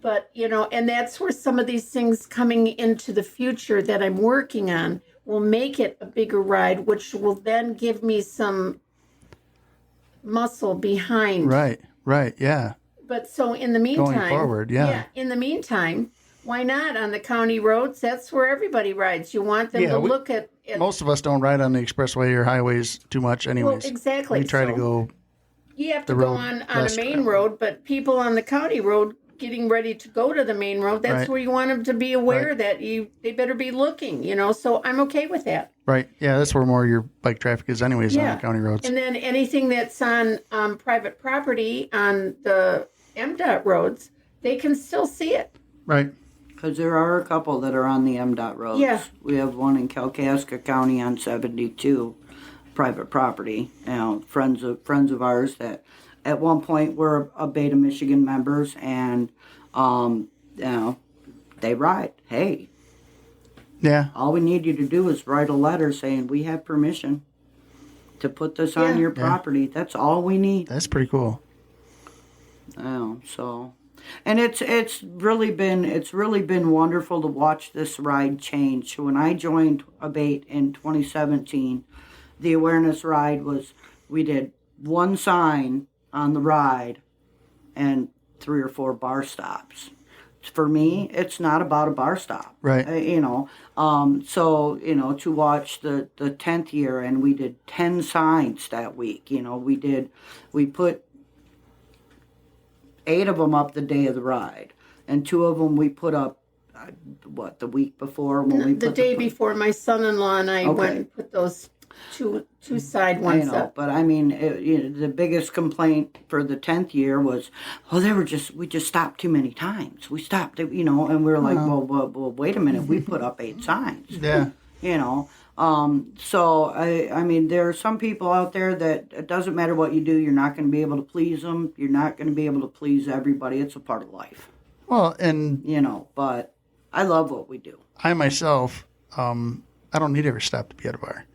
B: But, and that's where some of these things coming into the future that I'm working on will make it a bigger ride, which will then give me some muscle behind.
A: Right, yeah.
B: But so in the meantime.
A: Going forward,
B: in the meantime, why not on the county roads? That's where everybody rides. You want them to look at.
A: Most of us don't ride on the expressway or highways too much anyways.
B: Well, exactly.
A: We try to go.
B: You have to go on a main road, but people on the county road getting ready to go to the main road, that's where you want them to be aware that they better be looking, so I'm okay with that.
A: Right. Yeah, that's where more of your bike traffic is anyways on the county roads.
B: And then anything that's on private property on the MDOT roads, they can still see it.
A: Right.
C: Because there are a couple that are on the MDOT roads.
B: Yeah.
C: We have one in Kalkaska County on 72, private property. Friends of ours that at one point were a Beta Michigan members, and they write, hey, all we need you to do is write a letter saying we have permission to put this on your property. That's all we need.
A: That's pretty cool.
C: So, and it's really been wonderful to watch this ride change. When I joined Abate in 2017, the awareness ride was, we did one sign on the ride and 3 or 4 bar stops. For me, it's not about a bar stop.
A: Right.
C: To watch the 10th year, and we did 10 signs that week. We put 8 of them up the day of the ride, and 2 of them we put up the week before when we
B: the day before. My son-in-law and I went and put those two side ones up.
C: But I mean, the biggest complaint for the 10th year was, we just stopped too many times. We stopped, and we were like, well, wait a minute, we put up 8 signs.
A: Yeah.
C: So I mean, there are some people out there that it doesn't matter what you do, you're not going to be able to please them. You're not going to be able to please everybody. It's a part of life.
A: Well, and
C: but I love what we do.
A: I myself, I don't need every stop to be at a bar.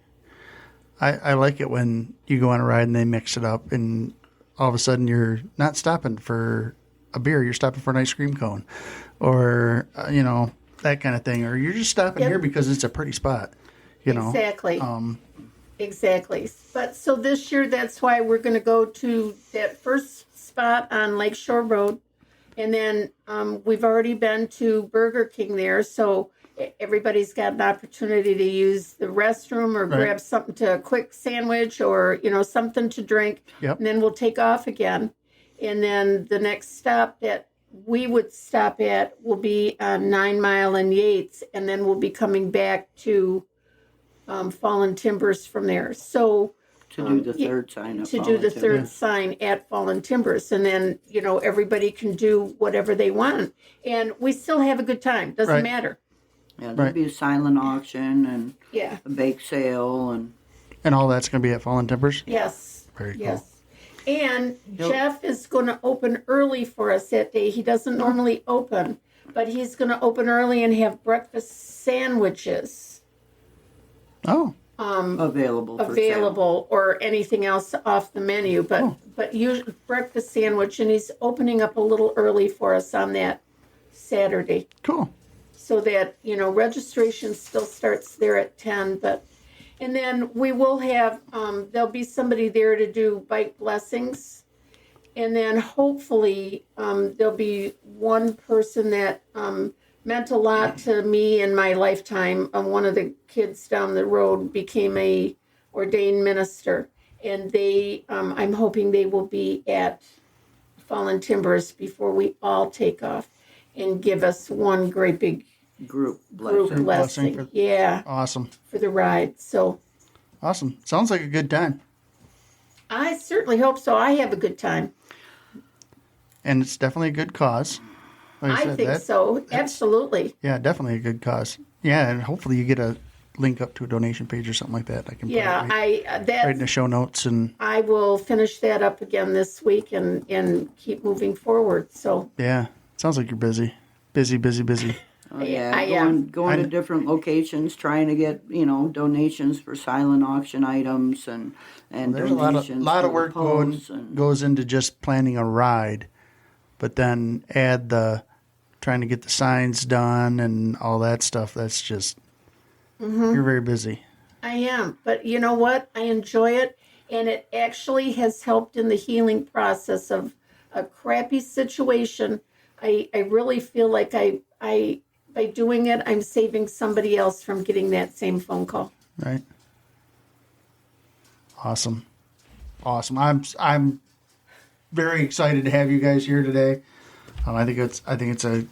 A: I like it when you go on a ride and they mix it up, and all of a sudden you're not stopping for a beer, you're stopping for an ice cream cone, or that kind of thing, or you're just stopping here because it's a pretty spot.
B: Exactly. Exactly. But so this year, that's why we're going to go to that first spot on Lakeshore Road, and then we've already been to Burger King there, so everybody's got an opportunity to use the restroom or grab something a quick sandwich or, something to drink.
A: Yep.
B: And then we'll take off again. And then the next stop that we would stop at will be on 9 Mile and Yates. And then we'll be coming back to Fallen Timbers from there. So
C: to do the third sign.
B: To do the third sign at Fallen Timbers. And then, everybody can do whatever they want. And we still have a good time. Doesn't matter.
C: Yeah, there'll be a silent auction and a bake sale
A: and all that's going to be at Fallen Timbers?
B: Yes.
A: Very cool.
B: Yes. And Jeff is going to open early for us that day. He doesn't normally open, but he's going to open early and have breakfast sandwiches.
A: Oh.
C: Available
B: or anything else off the menu, but usually breakfast sandwich, and he's opening up a little early for us on that Saturday.
A: Cool.
B: So that, registration still starts there at 10, but And then we will have, there'll be somebody there to do bike blessings. And then hopefully there'll be one person that meant a lot to me in my lifetime. One of the kids down the road became a ordained minister. And they, I'm hoping they will be at Fallen Timbers before we all take off and give us one great big
C: Group
B: blessing.
A: blessing
B: Yeah.
A: Awesome.
B: For the ride. So
A: Awesome. Sounds like a good time.
B: I certainly hope so. I have a good time.
A: And it's definitely a good cause. Like
B: I think so. Absolutely.
A: Yeah, definitely a good cause. Yeah, and hopefully you get a link up to a donation page or something like that. I can
B: Yeah,
A: right in the show notes, and
B: I will finish that up again this week and keep moving forward. So
A: yeah, sounds like you're busy.
C: Oh, yeah,
B: I am.
C: going to different locations, trying to get donations for silent auction items and
A: There's a
C: donations.
A: lot of
C: for
A: work
C: posts and-
A: goes into just planning a ride, but then add the trying to get the signs done and all that stuff. That's just you're very busy.
B: I am. But you know what? I enjoy it. And it actually has helped in the healing process of a crappy situation. I really feel like I by doing it, I'm saving somebody else from getting that same phone call.
A: Right. Awesome. I'm very excited to have you guys here today. I think it's a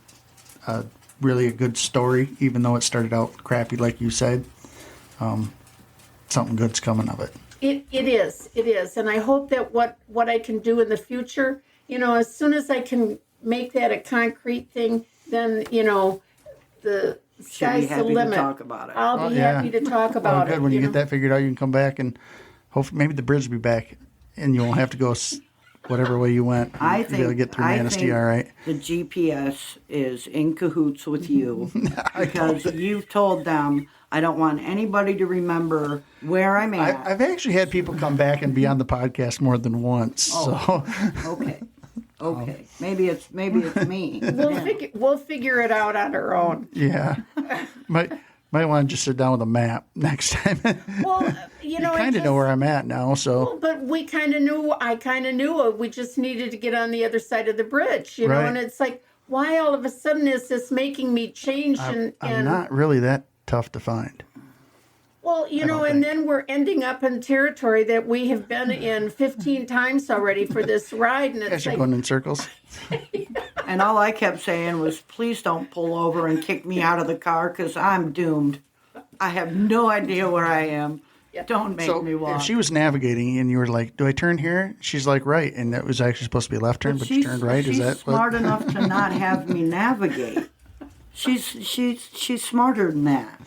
A: really a good story, even though it started out crappy, like you said. Something good's coming of it.
B: It is, and I hope that what I can do in the future, as soon as I can make that a concrete thing, then the sky's the limit.
C: To talk about it.
B: I'll be happy to talk about
A: good.
B: it.
A: When you get that figured out, you can come back and hopefully maybe the bridge will be back, and you won't have to go whatever way you went.
C: I
A: You'll be able to get through
C: I
A: Manistee
C: think
A: all right.
C: the GPS is in cahoots with you because you've told them I don't want anybody to remember where I'm at.
A: I've actually had people come back and be on the podcast more than once.
C: Oh.
A: So
C: Okay. Maybe it's me.
B: We'll figure it out on our own.
A: yeah, might want to just sit down with a map next time.
B: Well,
A: you kind of know where I'm at now, so.
B: Well, but we kind of knew. I kind of knew it. We just needed to get on the other side of the bridge, you know.
A: Right.
B: And it's like, why all of a sudden is this making me change?
A: I'm not really that tough to find.
B: Well, and then we're ending up in territory that we have been in 15 times already for this ride, and it's
A: You're
B: like,
A: going in circles.
C: And all I kept saying was, please don't pull over and kick me out of the car because I'm doomed. I have no idea where I am. Don't make me walk.
A: If she was navigating and you were like, do I turn here? She's like, right. And that was actually supposed to be a left turn, but you turned right. Is that
C: smart enough to not have me navigate? She's smarter than that.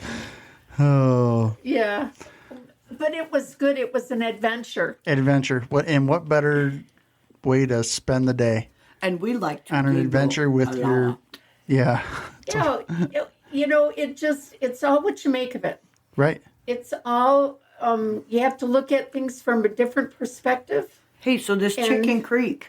A: Oh.
B: yeah. But it was good. It was an adventure.
A: What better way to spend the day?
C: And we like to
A: on an adventure with your, yeah.
B: It's all what you make of it.
A: Right.
B: It's all, you have to look at things from a different perspective.
C: Hey, so this Chicken Creek.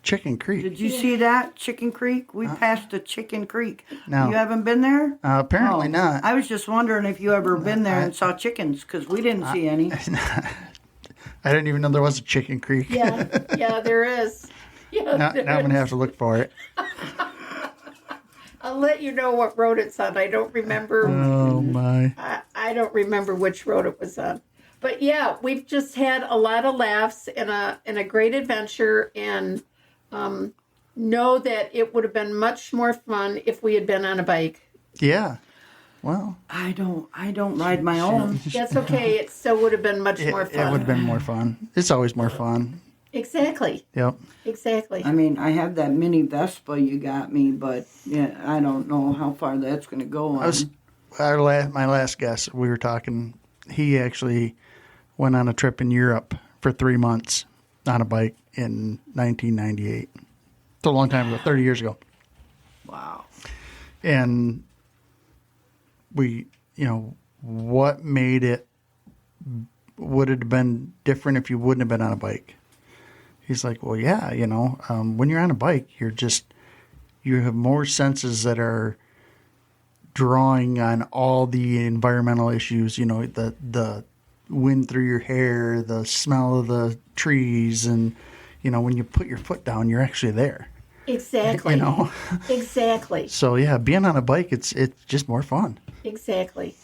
A: Chicken Creek.
C: Did you see that? Chicken Creek? We passed a Chicken Creek.
A: No.
C: You haven't been there?
A: Apparently not.
C: I was just wondering if you ever been there and saw chickens, because we didn't see any.
A: I didn't even know there was a Chicken Creek.
B: Yeah, there is. Yeah,
A: now I'm going to have to look for it.
B: I'll let you know what road it's on. I don't remember.
A: Oh, my.
B: I don't remember which road it was on. But, yeah, we've just had a lot of laughs and a great adventure, and know that it would have been much more fun if we had been on a bike.
A: Yeah. Well,
C: I don't ride my own.
B: That's okay. It still would have been much more fun.
A: It would have been more fun. It's always more fun.
B: Exactly.
A: Yep.
B: Exactly.
C: I mean, I have that mini Vespa you got me, but yeah, I don't know how far that's going to go on.
A: My last guest, we were talking, he actually went on a trip in Europe for 3 months on a bike in 1998. It's a long time ago, 30 years ago.
C: Wow.
A: And we, what made it, would it have been different if you wouldn't have been on a bike? He's like, well, yeah, when you're on a bike, you have more senses that are drawing on all the environmental issues, the wind through your hair, the smell of the trees, and when you put your foot down, you're actually there.
B: Exactly. Exactly.
A: So yeah, being on a bike, it's just more fun.
B: Exactly.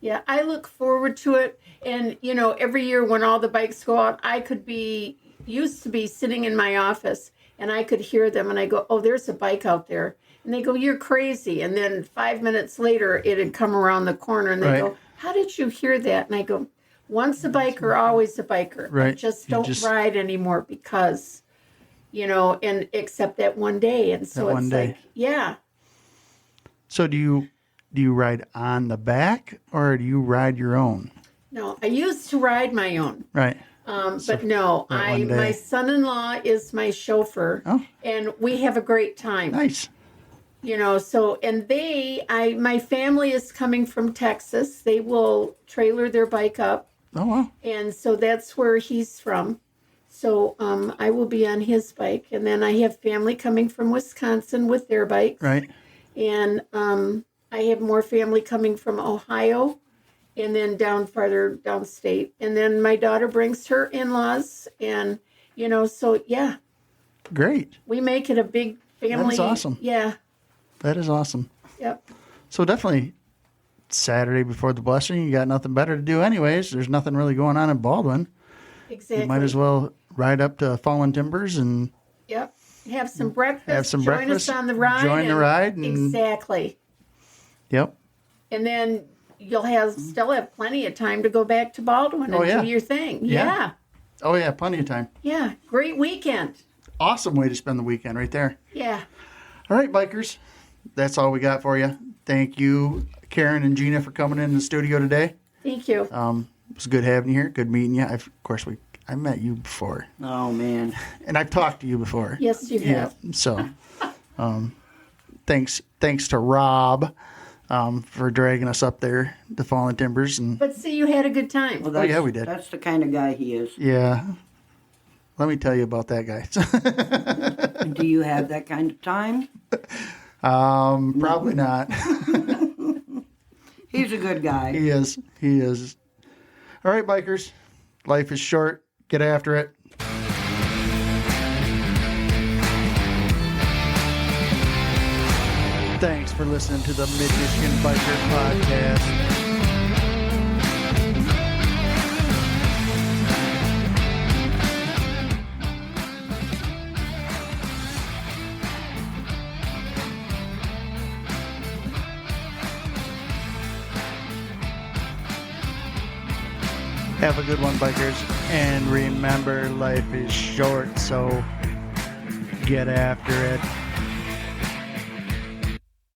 B: Yeah, I look forward to it. And, every year when all the bikes go out, I used to be sitting in my office and I could hear them and I go, oh, there's a bike out there. And they go, you're crazy. And then 5 minutes later, it had come around the corner and they go, how did you hear that? And I go, once a biker, always a biker.
A: Right.
B: I just don't ride anymore because, and except that one day. And so it's like, yeah.
A: So do you ride on the back or do you ride your own?
B: No, I used to ride my own.
A: Right.
B: But no, my son-in-law is my chauffeur, and we have a great time.
A: Nice.
B: So, and my family is coming from Texas. They will trailer their bike up.
A: Oh, wow.
B: And so that's where he's from. So I will be on his bike. And then I have family coming from Wisconsin with their bikes.
A: Right.
B: And I have more family coming from Ohio. And then farther downstate. And then my daughter brings her in-laws. And, so, yeah.
A: Great.
B: We make it a big family.
A: That's awesome.
B: Yeah.
A: That is awesome.
B: Yep.
A: So definitely Saturday before the blessing, you got nothing better to do anyways. There's nothing really going on in Baldwin.
B: Exactly.
A: You might as well ride up to Fallen Timbers and...
B: Yep. Have some breakfast. Join us on the ride.
A: Join the ride.
B: Exactly.
A: Yep.
B: And then you'll still have plenty of time to go back to Baldwin and do your thing. Yeah.
A: Oh, yeah. Plenty of time.
B: Yeah. Great weekend.
A: Awesome way to spend the weekend right there.
B: Yeah.
A: All right, bikers. That's all we got for you. Thank you, Karen and Gina, for coming in the studio today.
B: Thank you.
A: It was good having you here. Good meeting you. Of course, I met you before.
C: Oh, man.
A: And I've talked to you before.
B: Yes, you have.
A: So, thanks to Rob for dragging us up there to Fallen Timbers.
B: But see, you had a good time.
C: Well,
A: yeah, we did.
C: That's the kind of guy he is.
A: Yeah. Let me tell you about that guy.
C: Do you have that kind of time?
A: Probably not.
C: He's a good guy.
A: He is. All right, bikers. Life is short. Get after it. Thanks for listening to the Mid-Michigan Biker Podcast. Have a good one, bikers. And remember, life is short, so get after it.